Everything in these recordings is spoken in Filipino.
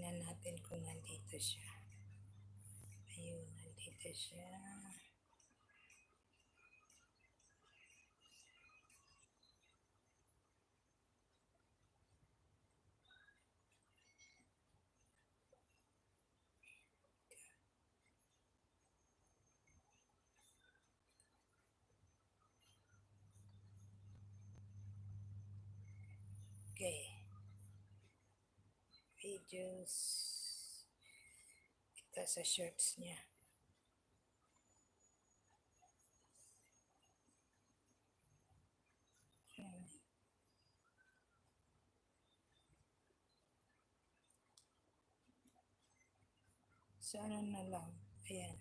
Tingnan natin kung nandito siya. Ayun, nandito siya. Okay. Videos. Ito sa shorts niya. So, ano na lang. Ayan.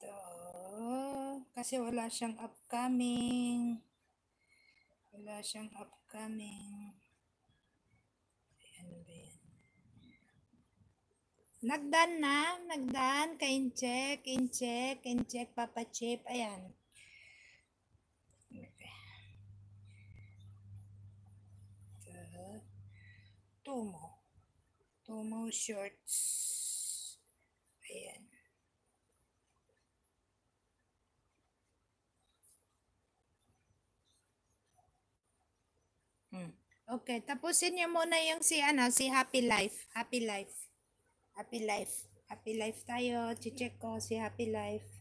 Ito. Kasi wala siyang upcoming. Wala siyang upcoming. Ano ba yan? Nagdan na. Nagdan. Ka-incheck. Incheck. Incheck. Papachip. Ayan. Tumo. Tumo shorts. Ayan. Okay, tapusin niyo muna yung si Happy Life. Happy Life. Happy Life. Happy Life tayo. Check ko si Happy Life.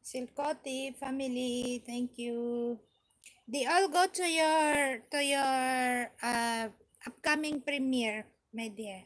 Silcotti family, thank you. They all go to your upcoming premiere, my dear.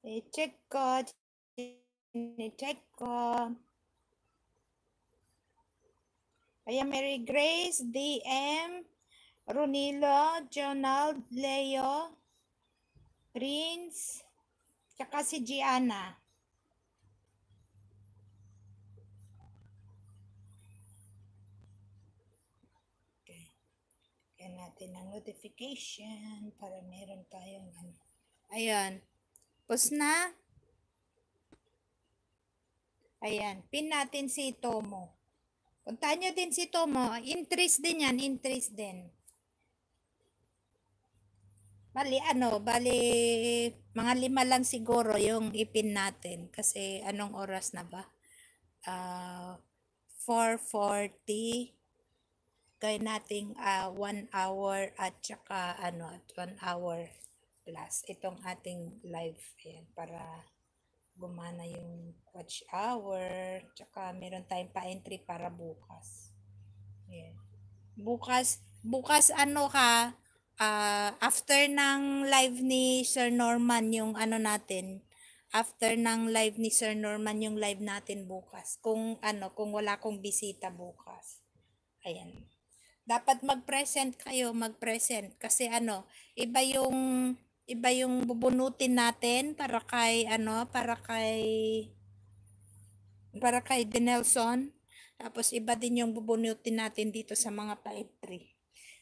Check ko. Check ko. Ayan, Mary Grace, DM, Ronilo, Jonald, Leo, Prince, tsaka si Gianna. Okay. Kaya natin ang notification para meron tayong ano. Ayan. Pus na. Ayan. Pin natin si Tomo. Puntahan nyo din si Tomo. Interest din yan. Interest din. Bali, mga 5 lang siguro yung ipin natin. Kasi anong oras na ba? 4:40. Gawin nating 1 hour at saka 1 hour plus. Itong ating live. Ayan, para gumana yung watch hour. Tsaka meron tayong pa-entry para bukas. Ayan. Bukas after ng live ni Sir Norman yung natin, after ng live ni Sir Norman yung live natin bukas. Kung wala kong bisita bukas. Ayan. Dapat mag-present kayo, kasi iba yung bubunutin natin para kay Denelson. Tapos iba din yung bubunutin natin dito sa mga pa-entry.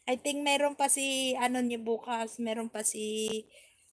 I think meron pa si ano niyo bukas, meron pa si